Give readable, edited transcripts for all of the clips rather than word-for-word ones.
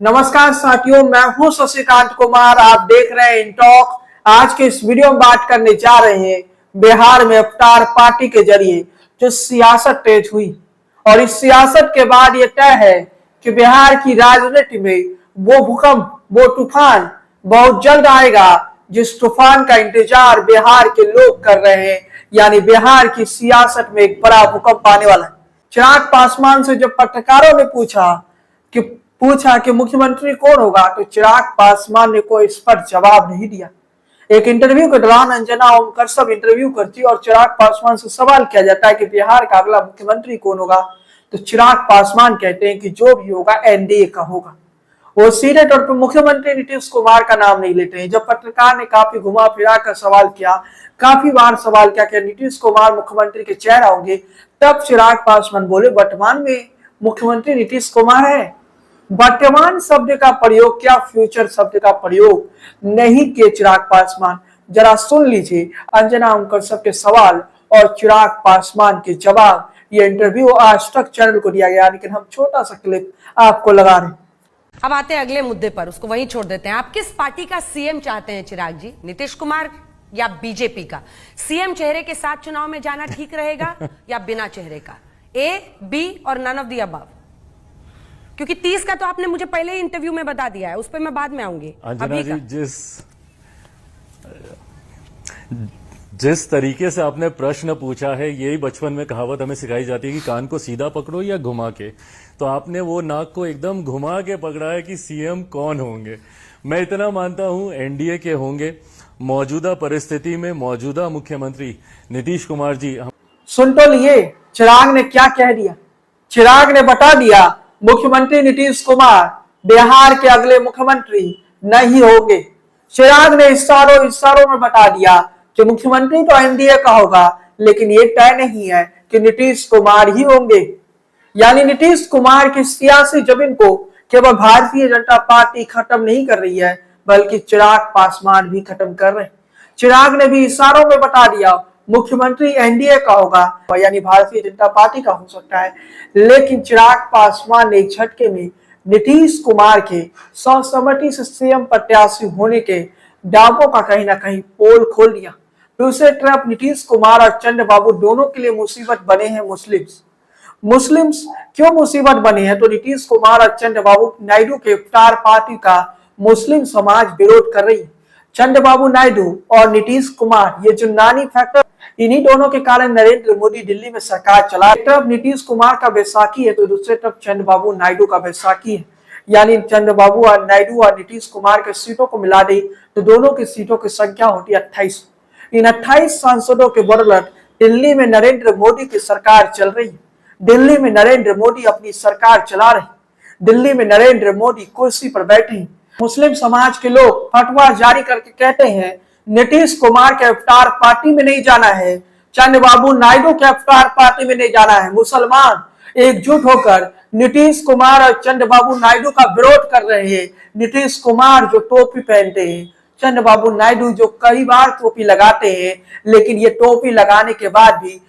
नमस्कार साथियों, मैं हूं शशिकांत कुमार। आप देख रहे हैं इन टॉक। आज के इस वीडियो में बात करने जा रहे हैं बिहार में अवतार पार्टी के जरिए जो सियासत तेज हुई और इस सियासत के बाद यह तय है कि बिहार की राजनीति में वो भूकंप, वो तूफान बहुत जल्द आएगा जिस तूफान का इंतजार बिहार के लोग कर रहे हैं। यानी बिहार की सियासत में एक बड़ा भूकंप आने वाला है। चिराग पासवान से जब पत्रकारों ने पूछा कि मुख्यमंत्री कौन होगा, तो चिराग पासवान ने कोई स्पष्ट जवाब नहीं दिया। एक इंटरव्यू के दौरान अंजना ओम कश्यप इंटरव्यू करती और चिराग पासवान से सवाल किया जाता है कि बिहार का अगला मुख्यमंत्री कौन होगा, तो चिराग पासवान कहते हैं कि जो भी होगा एनडीए का होगा। वो सीधे तौर पर मुख्यमंत्री नीतीश कुमार का नाम नहीं लेते हैं। जब पत्रकार ने काफी घुमा फिरा कर सवाल किया, काफी बार सवाल किया कि नीतीश कुमार मुख्यमंत्री के चेहरा होंगे, तब चिराग पासवान बोले वर्तमान में मुख्यमंत्री नीतीश कुमार है। वर्तमान शब्द का प्रयोग क्या, फ्यूचर शब्द का प्रयोग नहीं किए चिराग पासवान। जरा सुन लीजिए अंजना ओम कश्यप के सवाल और चिराग पासवान के जवाब। ये इंटरव्यू आज तक चैनल को दिया गया, लेकिन हम छोटा सा क्लिप आपको लगा रहे हैं। अब आते हैं अगले मुद्दे पर, उसको वहीं छोड़ देते हैं। आप किस पार्टी का सीएम चाहते हैं चिराग जी? नीतीश कुमार या बीजेपी का? सीएम चेहरे के साथ चुनाव में जाना ठीक रहेगा या बिना चेहरे का? ए, बी और नन ऑफ द अबव? क्योंकि 30 का तो आपने मुझे पहले ही इंटरव्यू में बता दिया है, उस पर मैं बाद में आऊंगी। अंजना जी, जिस तरीके से आपने प्रश्न पूछा है, यही बचपन में कहावत हमें सिखाई जाती है कि कान को सीधा पकड़ो या घुमा के, तो आपने वो नाक को एकदम घुमा के पकड़ा है कि सीएम कौन होंगे। मैं इतना मानता हूं एनडीए के होंगे। मौजूदा परिस्थिति में मौजूदा मुख्यमंत्री नीतीश कुमार जी। सुन तो लिए चिराग ने क्या कह दिया। चिराग ने बता दिया मुख्यमंत्री नीतीश कुमार बिहार के अगले मुख्यमंत्री नहीं होंगे। चिराग ने इशारों में बता दिया कि मुख्यमंत्री तो एनडीए का होगा, लेकिन ये तय नहीं है कि नीतीश कुमार ही होंगे। यानी नीतीश कुमार की सियासी जमीन को केवल भारतीय जनता पार्टी खत्म नहीं कर रही है, बल्कि चिराग पासवान भी खत्म कर रहे हैं। चिराग ने भी इशारों में बता दिया मुख्यमंत्री एनडीए का होगा, यानी भारतीय जनता पार्टी का हो सकता है, लेकिन चिराग पासवान ने झटके में नीतीश कुमार के सर्वसम्मति से सीएम प्रत्याशी होने के दावों का कहीं ना कहीं पोल खोल दिया। दूसरे तरफ नीतीश कुमार और चंद्रबाबू दोनों के लिए मुसीबत बने हैं मुस्लिम्स क्यों मुसीबत बने हैं? तो नीतीश कुमार और चंद्रबाबू नायडू के इफ्तार पार्टी का मुस्लिम समाज विरोध कर रही है। चंद्रबाबू नायडू और नीतीश कुमार, ये जो नानी फैक्टर, इन्हीं दोनों के कारण नरेंद्र मोदी दिल्ली में सरकार चला। एक तरफ नीतीश कुमार का बैसाखी है तो दूसरे तरफ चंद्रबाबू नायडू का बैसाखी है। यानी चंद्रबाबू और नायडू और नीतीश कुमार के सीटों को मिला दे तो दोनों की सीटों की संख्या होती है 28। इन 28 सांसदों के बदौलत दिल्ली में नरेंद्र मोदी की सरकार चल रही है। दिल्ली में नरेंद्र मोदी अपनी सरकार चला रहे। दिल्ली में नरेंद्र मोदी कुर्सी पर बैठे। मुस्लिम समाज के लोग फतवा जारी करके कहते हैं नीतीश कुमार के इफ्तार पार्टी में नहीं जाना है, चंद्रबाबू नायडू के इफ्तार पार्टी में नहीं जाना है। मुसलमान एकजुट होकर नीतीश कुमार और चंद्रबाबू नायडू का विरोध कर रहे हैं। नीतीश कुमार जो टोपी पहनते हैं, चंद्रबाबू नायडू जो कई बार टोपी लगाते हैं, लेकिन ये टोपी लगाने के बाद भी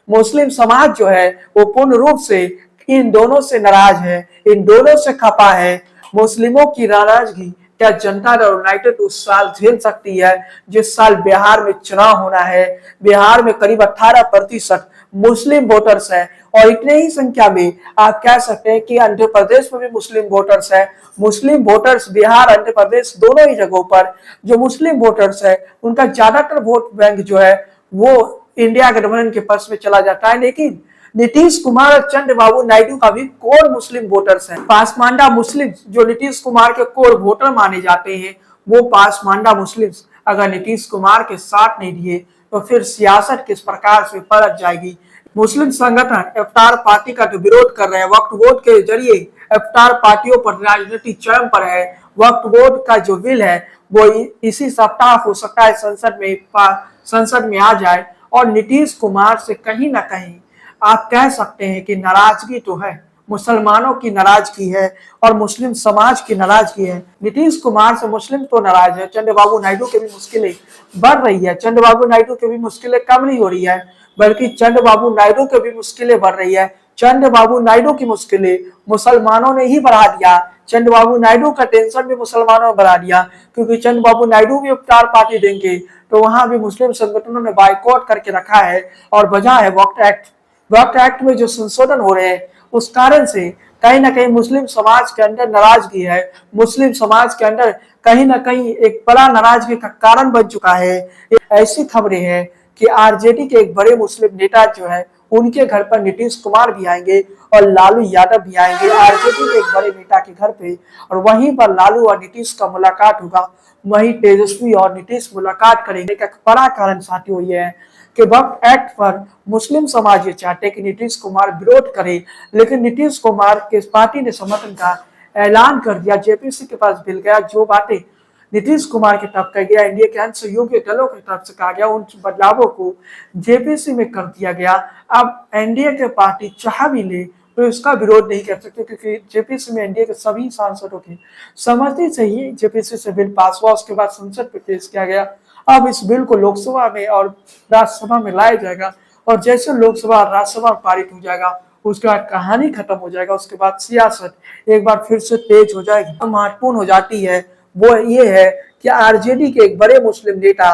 मुस्लिम समाज जो है वो पूर्ण रूप से इन दोनों से नाराज है, इन दोनों से खपा है। मुस्लिमों की नाराजगी क्या जनता यूनाइटेड उस साल झेल सकती है जिस साल बिहार में चुनाव होना है? बिहार में करीब 18% मुस्लिम वोटर्स है और इतने ही संख्या में आप कह सकते हैं कि आंध्र प्रदेश में भी मुस्लिम वोटर्स है। मुस्लिम वोटर्स बिहार, आंध्र प्रदेश दोनों ही जगहों पर जो मुस्लिम वोटर्स है उनका ज्यादातर वोट बैंक जो है वो इंडिया गठबंधन के पक्ष में चला जाता है। लेकिन नीतीश कुमार और चंद्रबाबू नायडू का भी कोर मुस्लिम वोटर्स हैं। पासमांडा मुस्लिम जो नीतीश कुमार के कोर वोटर माने जाते हैं, वो पासमांडा मुस्लिम्स अगर नीतीश कुमार के साथ नहीं दिए तो फिर सियासत किस प्रकार से पलट जाएगी। मुस्लिम संगठन इफ्तार पार्टी का जो विरोध कर रहे हैं, वक्फ बोर्ड के जरिए इफ्तार पार्टियों पर राजनीति चरम पर है। वक्फ बोर्ड का जो बिल है वो इसी सप्ताह हो सकता है संसद में आ जाए और नीतीश कुमार से कहीं ना कहीं आप कह सकते हैं कि नाराजगी तो है, मुसलमानों की नाराजगी है और मुस्लिम समाज की नाराजगी है। नीतीश कुमार से मुस्लिम तो नाराज है, चंद्रबाबू नायडू की भी मुश्किलें बढ़ रही है। चंद्रबाबू नायडू की भी मुश्किलें कम नहीं हो रही है, बल्कि चंद्रबाबू नायडू की भी मुश्किलें बढ़ रही है। चंद्रबाबू नायडू की मुश्किलें मुसलमानों ने ही बढ़ा दिया। चंद्रबाबू नायडू का टेंशन भी मुसलमानों ने बढ़ा दिया, क्योंकि चंद्रबाबू नायडू भी इफ्तार पार्टी देंगे तो वहां भी मुस्लिम संगठनों ने बाइकआउट करके रखा है। और वजह है वक्फ एक्ट। वक्फ एक्ट में जो संशोधन हो रहे हैं उस कारण से कहीं ना कहीं मुस्लिम समाज के अंदर नाराजगी है। मुस्लिम समाज के अंदर कहीं ना कहीं एक बड़ा नाराजगी का कारण बन चुका है। ऐसी खबरें हैं कि आरजेडी के एक बड़े मुस्लिम नेता जो है उनके घर पर नीतीश कुमार भी आएंगे और लालू यादव भी आएंगे आरजेडी के एक बड़े नेता के घर पे, और वहीं पर लालू और नीतीश का मुलाकात होगा। वहीं तेजस्वी और नीतीश मुलाकात करेंगे। का बड़ा कारण साथियों ये है कि वक्फ एक्ट पर मुस्लिम समाज ये चाहते हैं कि नीतीश कुमार विरोध करे, लेकिन नीतीश कुमार के पार्टी ने समर्थन का ऐलान कर दिया। जेपीसी के पास बिल गया, जो बातें नीतीश कुमार की तरफ कह गया, एनडीए के अन्य सहयोगी दलों की तरफ से कहा गया, उन बदलावों को जेपीसी में कर दिया गया। अब एनडीए के पार्टी चाह भी ले तो इसका विरोध नहीं कर सकते, क्योंकि जेपीसी में एनडीए के सभी सांसदों की सहमति से ही जेपीसी से बिल पास हुआ। उसके बाद संसद में पेश किया गया। अब इस बिल को लोकसभा में और राज्यसभा में लाया जाएगा, और जैसे लोकसभा और राज्यसभा पारित हो जाएगा उसके बाद कहानी खत्म हो जाएगा। उसके बाद सियासत एक बार फिर से तेज हो जाएगी। तो महत्वपूर्ण हो जाती है वो ये है कि आरजेडी के एक बड़े मुस्लिम नेता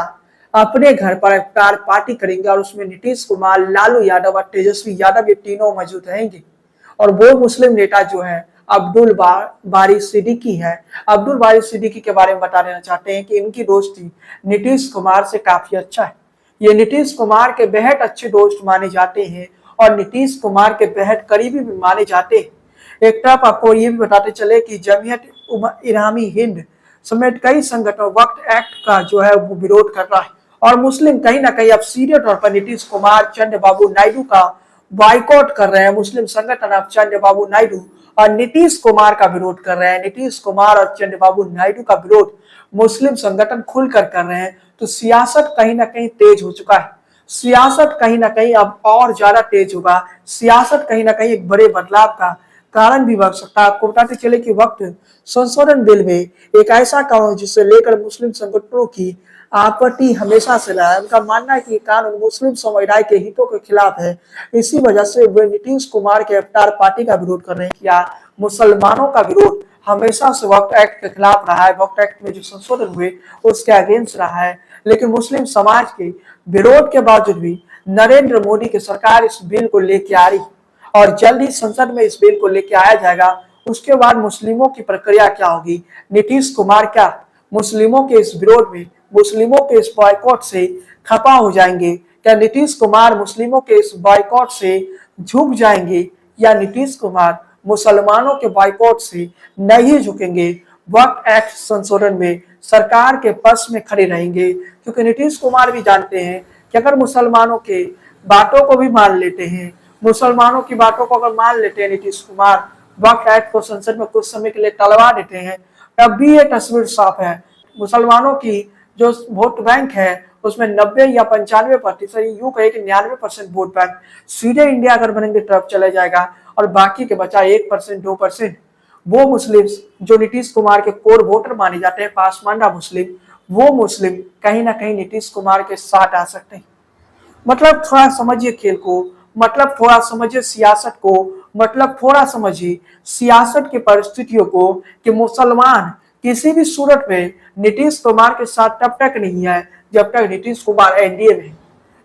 अपने घर पर इफ्तार पार्टी करेंगे, और उसमें नीतीश कुमार, लालू यादव और तेजस्वी यादव ये तीनों मौजूद रहेंगे। और वो मुस्लिम नेता जो है अब्दुल बारी सिद्दीकी है। अब्दुल बारी सिद्दीकी के बारे में बता देना चाहते हैं कि इनकी दोस्ती नीतीश कुमार से काफी अच्छा है। ये नीतीश कुमार के बेहद अच्छे दोस्त माने जाते हैं और नीतीश कुमार के बेहद करीबी भी माने जाते हैं। एक तरफ आपको ये भी बताते चले कि जमीयत इस्लामी हिंद समेत कई संगठन वक्फ एक्ट का जो है वो विरोध कर रहा है, और मुस्लिम कहीं ना कहीं अब सीधे तौर पर नीतीश कुमार, चंद्रबाबू नायडू का बाइकआउट कर रहे हैं। मुस्लिम संगठन अब चंद्रबाबू नायडू और नीतीश कुमार का विरोध कर रहे हैं। नीतीश कुमार और चंद्रबाबू नायडू का विरोध मुस्लिम संगठन खुलकर कर रहे हैं। तो सियासत कहीं ना कहीं तेज हो चुका है। सियासत कहीं ना कहीं अब और ज्यादा तेज होगा। सियासत कहीं ना कहीं एक बड़े बदलाव का कारण भी बन सकता है। आपको बताते चले कि वक्त संशोधन बिल में एक ऐसा कानून जिसे लेकर मुस्लिम संगठनों की आपत्ति हमेशा से रहा है। उनका मानना है कि ये कानून मुस्लिम समुदाय के हितों के खिलाफ है। इसी वजह से वे नीतीश कुमार के इफ्तार पार्टी का विरोध कर रहे हैं। क्या मुसलमानों का विरोध हमेशा से वक्फ एक्ट के खिलाफ रहा है। वक्फ एक्ट में जो संशोधन हुए उसके अगेंस्ट रहा है, लेकिन मुस्लिम समाज के विरोध के बावजूद भी नरेंद्र मोदी की सरकार इस बिल को लेके आ रही, और जल्द ही संसद में इस बिल को लेके आया जाएगा। उसके बाद मुस्लिमों की प्रक्रिया क्या होगी, नीतीश कुमार क्या मुस्लिमों के इस विरोध में, मुस्लिमों के इस बॉयकॉट से खफा हो जाएंगे? क्या नीतीश कुमार मुस्लिमों के इस बॉयकॉट से झुक जाएंगे, या नीतीश कुमार मुसलमानों के बॉयकॉट से नहीं झुकेंगे? वक्फ एक्ट संशोधन में सरकार के पक्ष में खड़े रहेंगे, क्योंकि नीतीश कुमार भी जानते हैं कि अगर मुसलमानों के बातों को भी मान लेते हैं, मुसलमानों की बातों को अगर मान लेते हैं नीतीश कुमार, वक्फ एक्ट को संसद में कुछ समय के लिए टलवा देते हैं, तब भी ये तस्वीर साफ है। मुसलमानों की जो वोट बैंक है उसमें 90 या 95%, यूं कहे कि 99% वोट बैंक सीधे इंडिया गठबंधन की तरफ चले जाएगा, और बाकी के बचा 1% 2% वो मुस्लिम जो नीतीश कुमार के कोर वोटर माने जाते हैं, पासमानदा मुस्लिम, वो मुस्लिम कहीं ना कहीं नीतीश कुमार के साथ आ सकते हैं। मतलब थोड़ा समझिए खेल को, मतलब थोड़ा समझिए सियासत को, मतलब थोड़ा समझिए सियासत की परिस्थितियों को, कि मुसलमान किसी भी सूरत में नीतीश कुमार के साथ तब तक नहीं है जब तक नीतीश कुमार एनडीए में।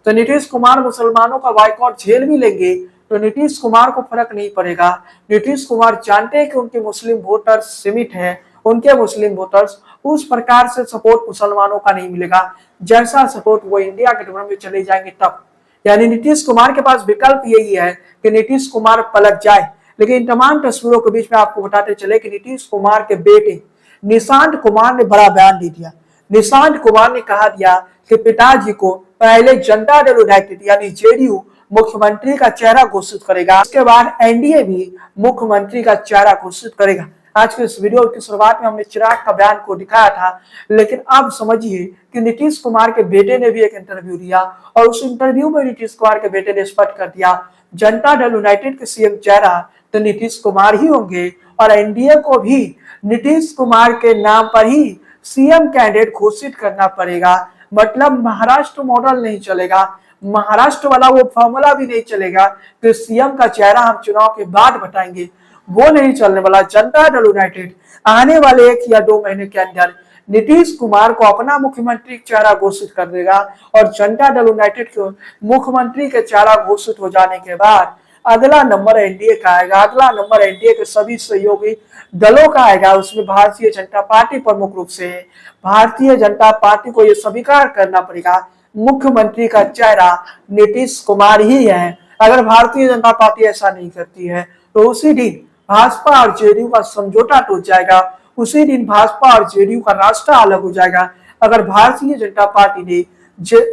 तो नीतीश कुमार मुसलमानों का बाइकआउट झेल भी लेंगे तो नीतीश कुमार को फर्क नहीं पड़ेगा। नीतीश कुमार जानते हैं कि उनके मुस्लिम वोटर्स सीमित हैं, उनके मुस्लिम वोटर्स उस प्रकार से सपोर्ट मुसलमानों का नहीं मिलेगा जैसा सपोर्ट वो इंडिया गठबंधन में चले जाएंगे तब। यानी नीतीश कुमार के पास विकल्प यही है कि नीतीश कुमार पलट जाए। लेकिन इन तमाम तस्वीरों के बीच में आपको बताते चले कि नीतीश कुमार के बेटे निशांत कुमार ने बड़ा बयान दे दिया। निशांत कुमार ने कहा दिया कि पिताजी को पहले जनता दल यूनाइटेड यानी जेडीयू मुख्यमंत्री का चेहरा घोषित करेगा, उसके बाद एनडीए भी मुख्यमंत्री का चेहरा घोषित करेगा। आज के इस वीडियो की शुरुआत में हमने चिराग का बयान को दिखाया था, लेकिन अब समझिए कि नीतीश कुमार के बेटे ने भी एक इंटरव्यू दिया, और उस इंटरव्यू में नीतीश कुमार के बेटे ने स्पष्ट कर दिया जनता दल यूनाइटेड के सीएम चेहरा तो नीतीश कुमार ही होंगे, और एनडीए को भी नीतीश कुमार के नाम पर ही सीएम कैंडिडेट घोषित करना पड़ेगा। मतलब महाराष्ट्र मॉडल नहीं चलेगा, महाराष्ट्र वाला वो फॉर्मूला भी नहीं चलेगा कि सीएम का चेहरा हम चुनाव के बाद बताएंगे। वो नहीं चलने वाला। जनता दल यूनाइटेड आने वाले 1 या 2 महीने के अंदर नीतीश कुमार को अपना मुख्यमंत्री चेहरा घोषित कर देगा और जनता दल यूनाइटेड को मुख्यमंत्री के चेहरा घोषित हो जाने के बाद अगला नंबर एनडीए का आएगा। अगला नंबर एनडीए के सभी सहयोगी दलों का आएगा। उसमें भारतीय जनता पार्टी प्रमुख रूप से है। भारतीय जनता पार्टी को यह स्वीकार करना पड़ेगा, मुख्यमंत्री का चेहरा नीतीश कुमार ही है। अगर भारतीय जनता पार्टी ऐसा नहीं करती है तो उसी दिन भाजपा और जेडीयू का समझौता टूट जाएगा। उसी दिन भाजपा और जेडीयू का रास्ता अलग हो जाएगा। अगर भारतीय जनता पार्टी ने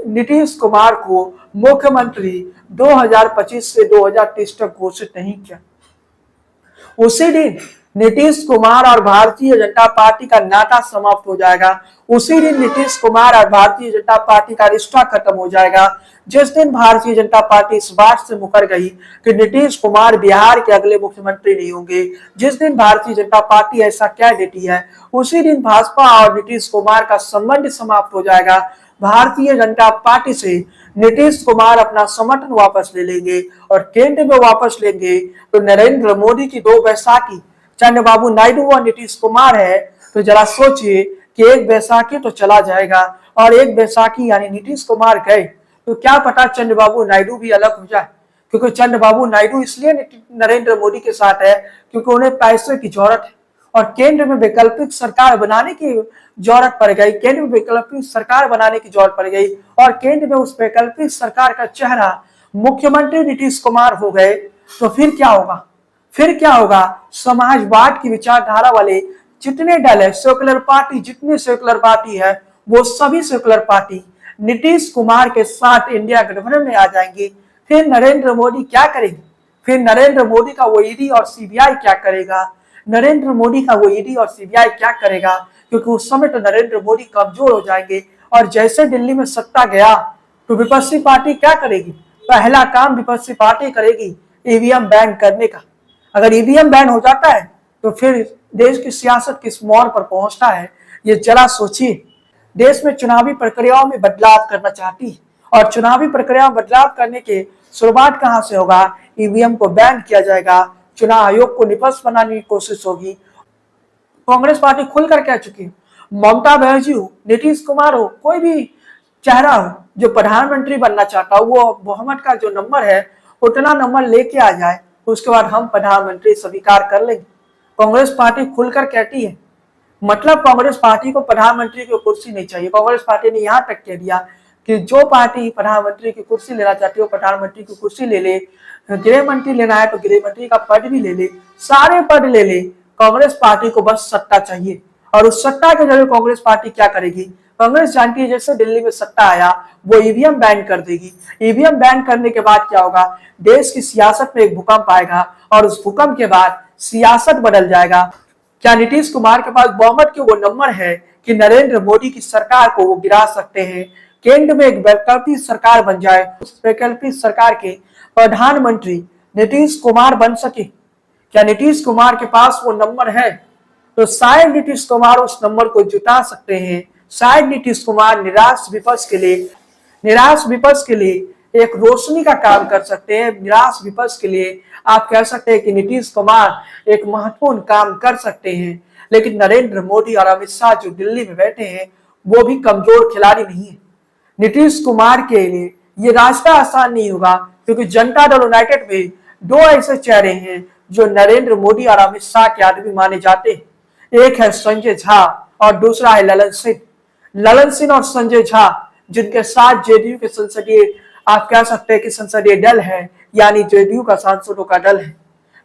नीतीश कुमार को मुख्यमंत्री 2025 से 2030 तक घोषित नहीं किया, उसी दिन नीतीश कुमार और भारतीय जनता पार्टी का नाता समाप्त हो जाएगा। उसी दिन नीतीश कुमार और भारतीय जनता पार्टी का रिश्ता खत्म हो जाएगा। जिस दिन भारतीय जनता पार्टी इस बात से मुकर गई कि नीतीश कुमार बिहार के अगले मुख्यमंत्री नहीं होंगे, जिस दिन भारतीय जनता पार्टी ऐसा कह देती है, उसी दिन भाजपा और नीतीश कुमार का संबंध समाप्त हो जाएगा। भारतीय जनता पार्टी से नीतीश कुमार अपना समर्थन वापस ले लेंगे और केंद्र में वापस लेंगे तो नरेंद्र मोदी की 2 बैसाखी चंद्रबाबू नायडू और नीतीश कुमार है। तो जरा सोचिए कि 1 बैसाखी तो चला जाएगा और 1 बैसाखी यानी नीतीश कुमार गए तो क्या पता चंद्रबाबू नायडू भी अलग हो जाए, क्योंकि चंद्रबाबू नायडू इसलिए नरेंद्र मोदी के साथ है क्योंकि उन्हें पैसे की जरूरत है और केंद्र में वैकल्पिक सरकार बनाने की जरूरत पड़ गई। केंद्र में वैकल्पिक सरकार बनाने की जरूरत पड़ गई और केंद्र में उस वैकल्पिक सरकार का चेहरा मुख्यमंत्री नीतीश कुमार हो गए तो फिर क्या होगा? फिर क्या होगा? समाजवाद की विचारधारा वाले जितने दल है, सेकुलर पार्टी, जितनी सेकुलर पार्टी है, वो सभी सेकुलर पार्टी नीतीश कुमार के साथ इंडिया गठबंधन में आ जाएंगे। फिर नरेंद्र मोदी क्या करेंगे? फिर नरेंद्र मोदी का वो ईडी और सीबीआई क्या करेगा? नरेंद्र मोदी का वो ईडी और सीबीआई क्या करेगा? क्योंकि उस समय तो नरेंद्र मोदी कमजोर हो जाएंगे और जैसे दिल्ली में सत्ता गया तो विपक्षी पार्टी क्या करेगी? पहला काम विपक्षी पार्टी करेगी ईवीएम बैन करने का। अगर ईवीएम बैन हो जाता है तो फिर देश की सियासत किस मोड़ पर पहुंचता है, ये जरा सोचिए। देश में चुनावी प्रक्रियाओं में बदलाव करना चाहती है और चुनावी प्रक्रिया में बदलाव करने के शुरुआत कहां से होगा? ईवीएम को बैन किया जाएगा, चुनाव आयोग को निष्पक्ष बनाने की कोशिश होगी। कांग्रेस पार्टी खुलकर कह चुकी है, ममता बनर्जी हो, नीतीश कुमार हो, कोई भी चेहरा हो जो प्रधानमंत्री बनना चाहता हो, वो मोहम्मद का जो नंबर है उतना नंबर लेके आ जाए, उसके बाद हम प्रधानमंत्री स्वीकार कर लेंगे। कांग्रेस पार्टी खुलकर कहती है, मतलब कांग्रेस पार्टी को प्रधानमंत्री की कुर्सी नहीं चाहिए। कांग्रेस पार्टी ने यहाँ तक कह दिया कि जो पार्टी प्रधानमंत्री की कुर्सी लेना चाहती है वो प्रधानमंत्री की कुर्सी ले ले, गृह मंत्री लेना है तो गृह मंत्री का पद भी ले ले, सारे पद ले ले। कांग्रेस पार्टी को बस सत्ता चाहिए और उस सत्ता के जरिए कांग्रेस पार्टी क्या करेगी? कांग्रेस जानती है जैसे दिल्ली में सत्ता आया वो ईवीएम बैन कर देगी। ईवीएम बैन करने के बाद क्या होगा? देश की सियासत में एक भूकंप आएगा और उस भूकंप के बाद सियासत बदल जाएगा। क्या नीतीश कुमार के पास बहुमत के वो नंबर है कि नरेंद्र मोदी की सरकार को वो गिरा सकते हैं? केंद्र में एक वैकल्पिक सरकार बन जाए, उस वैकल्पिक सरकार के प्रधानमंत्री नीतीश कुमार बन सके? क्या नीतीश कुमार के पास वो नंबर है? तो शायद नीतीश कुमार उस नंबर को जुटा सकते हैं। शायद नीतीश कुमार निराश विपक्ष के लिए एक रोशनी का काम कर सकते हैं। निराश विपक्ष के लिए आप कह सकते हैं कि नीतीश कुमार एक महत्वपूर्ण काम कर सकते हैं। लेकिन नरेंद्र मोदी और अमित शाह जो दिल्ली में बैठे हैं वो भी कमजोर खिलाड़ी नहीं है। नीतीश कुमार के लिए ये रास्ता आसान नहीं होगा क्योंकि जनता दल यूनाइटेड में 2 ऐसे चेहरे हैं जो नरेंद्र मोदी और अमित शाह के आदमी माने जाते हैं। एक है संजय झा और दूसरा है ललन सिंह। ललन सिंह और संजय झा जिनके साथ जेडीयू के संसदीय आप कह सकते हैं कि संसदीय दल है, यानी जेडीयू का सांसदों का दल है।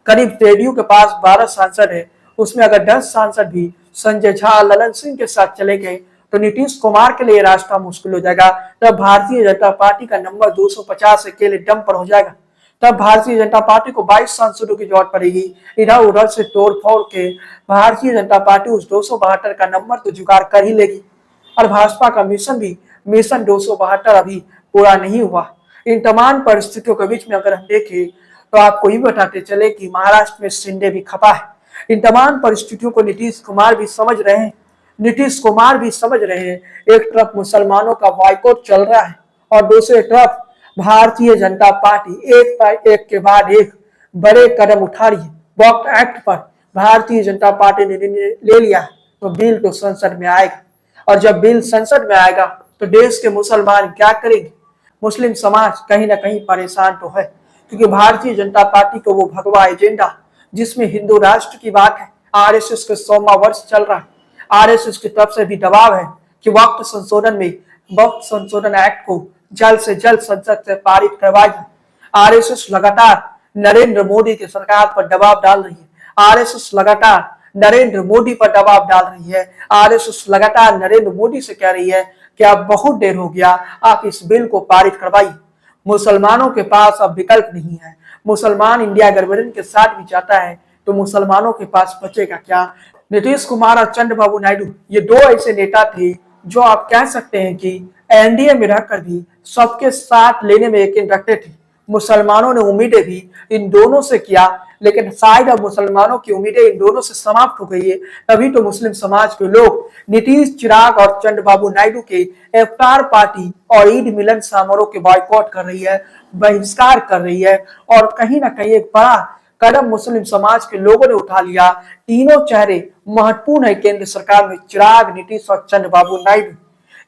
करीब जेडीयू के पास 12 सांसद है, उसमें अगर 10 सांसद भी संजय झा और ललन सिंह के साथ चले गए तो नीतीश कुमार के लिए रास्ता मुश्किल हो जाएगा। तब भारतीय जनता पार्टी का नंबर 250 अकेले दम पर हो जाएगा। तब भारतीय जनता पार्टी को 22 सांसदों की जरूरत पड़ेगी। इधर उधर से तोड़ फोड़ के भारतीय जनता पार्टी उस 272 का नंबर तो जुगाड़ कर ही लेगी। और भाजपा का मिशन 272 अभी पूरा नहीं हुआ। इन तमाम परिस्थितियों के बीच में अगर हम देखें तो आपको ये बताते चले कि महाराष्ट्र में शिंदे भी खपा है। इन तमाम परिस्थितियों को नीतीश कुमार भी समझ रहे हैं। एक तरफ मुसलमानों का बाइकआउट चल रहा है और दूसरी तरफ भारतीय जनता पार्टी एक के बाद एक बड़े कदम उठा रही है। वक्त एक्ट पर भारतीय जनता पार्टी ने निर्णय ले लिया है, तो बिल तो संसद में आएगा, और जब बिल संसद में आएगा तो देश के मुसलमान क्या करेंगे? मुस्लिम समाज कहीं ना कहीं परेशान तो है, क्योंकि भारतीय जनता पार्टी को वो भगवा एजेंडा जिसमें हिंदू राष्ट्र की बात है, आरएसएस के 100वां वर्ष चल रहा है, आरएसएस की तरफ से भी दबाव है कि वक्त संशोधन एक्ट को जल्द से जल्द संसद से पारित करवाइए। आरएसएस लगातार नरेंद्र मोदी की सरकार पर दबाव डाल रही है, आरएसएस लगातार नरेंद्र मोदी पर दबाव डाल रही है, आरएसएस लगातार नरेंद्र मोदी से कह रही है कि अब बहुत देर हो गया, आप इस बिल को पारित करवाइए। मुसलमानों के पास अब विकल्प नहीं है, मुसलमान इंडिया गठबंधन के साथ भी जाता है तो मुसलमानों के पास बचेगा क्या? नीतीश कुमार और चंद्रबाबू नायडू ये दो ऐसे नेता थे जो आप कह सकते हैं कि एनडीए में रहकर भी सबके साथ लेने में यकीन रखते थे। मुसलमानों ने उम्मीदें भी इन दोनों से किया, लेकिन शायद अब मुसलमानों की उम्मीदें इन दोनों से समाप्त हो गई है, तभी तो मुस्लिम समाज के लोग नीतीश, चिराग और चंद्रबाबू नायडू के इफ्तार पार्टी और ईद मिलन समारोह के बॉयकॉट कर रही है, बहिष्कार कर रही है, और कहीं ना कहीं एक बड़ा कदम मुस्लिम समाज के लोगों ने उठा लिया। तीनों चेहरे महत्वपूर्ण है केंद्र सरकार में, चिराग, नीतीश और चंद्रबाबू नायडू,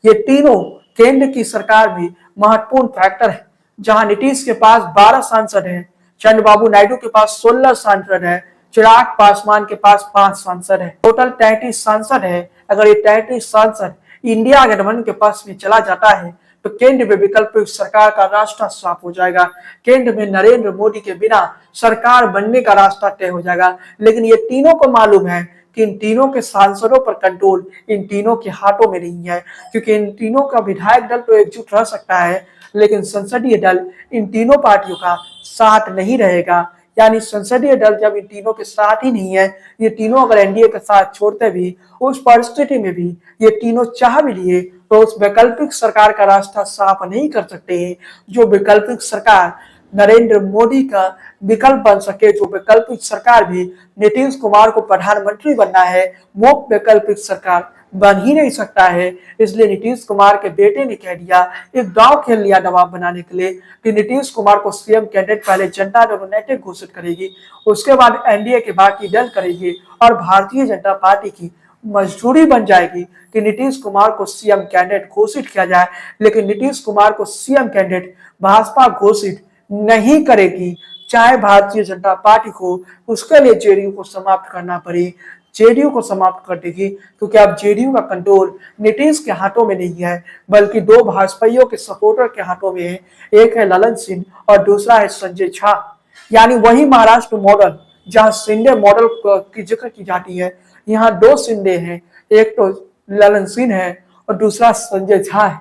ये तीनों केंद्र की सरकार में महत्वपूर्ण फैक्टर है। जहां नीतीश के पास 12 सांसद हैं, चंद्रबाबू नायडू के पास 16 सांसद है, चिराग पासवान के पास 5 सांसद है, टोटल 33 सांसद है। अगर ये 33 सांसद इंडिया गठबंधन के पास में चला जाता है तो केंद्र में वैकल्पिक सरकार का रास्ता साफ हो जाएगा, केंद्र में नरेंद्र मोदी के बिना सरकार बनने का रास्ता तय हो जाएगा। लेकिन ये तीनों को मालूम है कि इन तीनों के सांसदों पर कंट्रोल इन तीनों के हाथों में नहीं है, क्योंकि इन तीनों का विधायक दल तो एकजुट रह सकता है, लेकिन संसदीय दल इन तीनों पार्टियों का साथ नहीं रहेगा। यानी संसदीय दल जब इन तीनों के साथ ही नहीं है, ये तीनों अगर एनडीए के साथ छोड़ते भी, उस परिस्थिति में भी ये तीनों चाह भी लिए तो उस वैकल्पिक सरकार का रास्ता साफ नहीं कर सकते हैं, जो वैकल्पिक सरकार नरेंद्र मोदी का विकल्प बन सके, जो वैकल्पिक सरकार भी नीतीश कुमार को प्रधानमंत्री बनना है, वो वैकल्पिक सरकार बन ही नहीं सकता है। इसलिए नीतीश कुमार के बेटे ने कह दिया, एक दांव खेल लिया दबाव बनाने के लिए कि नीतीश कुमार को सीएम कैंडिडेट पहले जनता दल यूनाइटेड घोषित करेगी, उसके बाद एनडीए के बाकी दल करेगी, और भारतीय जनता पार्टी की मजबूरी बन जाएगी कि नीतीश कुमार को सीएम कैंडिडेट घोषित किया जाए। लेकिन नीतीश कुमार को सीएम कैंडिडेट भाजपा घोषित नहीं करेगी, चाहे भारतीय जनता पार्टी को उसके लिए जेडीयू को समाप्त करना पड़े, जेडीयू को समाप्त कर देगी, क्योंकि अब जेडीयू का कंट्रोल नीतीश के हाथों में नहीं है, बल्कि दो भाजपाइयों के सपोर्टर के हाथों में है। एक है ललन सिंह और दूसरा है संजय झा। यानी वही महाराष्ट्र मॉडल जहां शिंदे मॉडल की जिक्र की जाती है, यहाँ 2 शिंदे हैं, एक तो ललन सिंह है और दूसरा संजय झा है।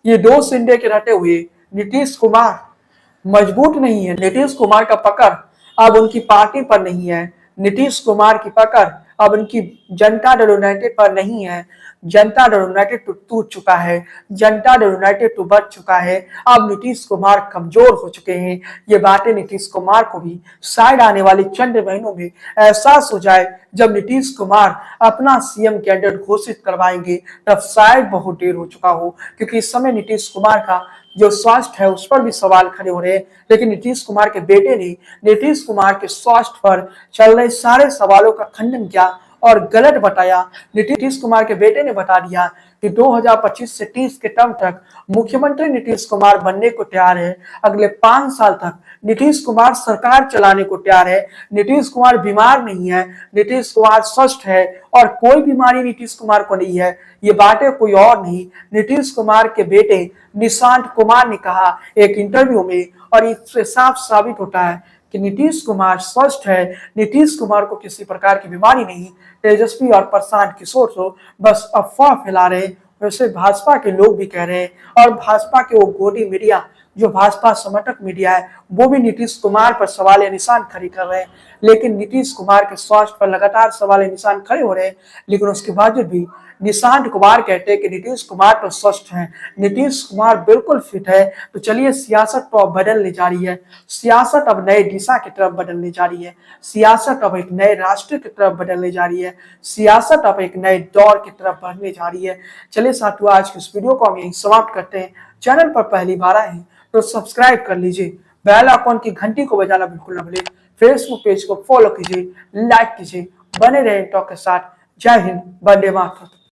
ये 2 शिंदे के रहते हुए नीतीश कुमार मजबूत नहीं है, नीतीश कुमार का पकड़ अब उनकी पार्टी पर नहीं है, नीतीश कुमार की पकड़ अब उनकी जनता दल यूनाइटेड पर नहीं है। जनता दल यूनाइटेड तो टूट चुका है, जनता दल यूनाइटेड तो बच चुका है, अब नीतीश कुमार कमजोर हो चुके हैं। ये बातें नीतीश कुमार को भी शायद आने वाले चंद महीनों में एहसास हो जाए, जब नीतीश कुमार अपना सीएम कैंडिडेट घोषित करवाएंगे, तब शायद बहुत देर हो चुका हो, क्योंकि इस समय नीतीश कुमार का जो स्वास्थ्य है उस पर भी सवाल खड़े हो रहे हैं। लेकिन नीतीश कुमार के बेटे ने नीतीश कुमार के स्वास्थ्य पर चल रहे सारे सवालों का खंडन किया और गलत बताया। नीतीश कुमार के बेटे ने बता दिया कि 2025 से 30 के टर्म तक मुख्यमंत्री नीतीश कुमार बनने को तैयार है, अगले 5 साल तक नीतीश कुमार सरकार चलाने को तैयार है। नीतीश कुमार बीमार नहीं है, नीतीश कुमार स्वस्थ है और कोई बीमारी नीतीश कुमार को नहीं है। ये बातें कोई और नहीं, नीतीश कुमार के बेटे निशांत कुमार ने कहा एक इंटरव्यू में, और इससे साफ साबित होता है कि नीतीश कुमार स्वस्थ है, नीतीश कुमार को किसी प्रकार की बीमारी नहीं। तेजस्वी और प्रशांत किशोर तो बस अफवाह फैला रहे, वैसे भाजपा के लोग भी कह रहे हैं, और भाजपा के वो गोदी मीडिया जो भाजपा समर्थक मीडिया है वो भी नीतीश कुमार पर सवाल निशान खड़े कर रहे हैं। लेकिन नीतीश कुमार के स्वास्थ्य पर लगातार सवाल निशान खड़े हो रहे हैं, लेकिन उसके बावजूद भी निशांत कुमार कहते हैं कि नीतीश कुमार तो स्वस्थ हैं, नीतीश कुमार बिल्कुल फिट है। तो चलिए, सियासत तो अब बदलने जा रही है, सियासत अब नए दिशा की तरफ बदलने जा रही है, सियासत अब एक नए राष्ट्र की तरफ बदलने जा रही है, सियासत अब एक नए दौर की तरफ बढ़ने जा रही है। चलिए साथियों, आज की इस वीडियो को हम यहीं समाप्त करते हैं। चैनल पर पहली बार आए हैं तो सब्सक्राइब कर लीजिए, बेल आइकॉन की घंटी को बजाना बिल्कुल न भूलें। फेसबुक पेज को फॉलो कीजिए, लाइक कीजिए, बने रहे टॉक के साथ। जय हिंद, वंदे मातरम।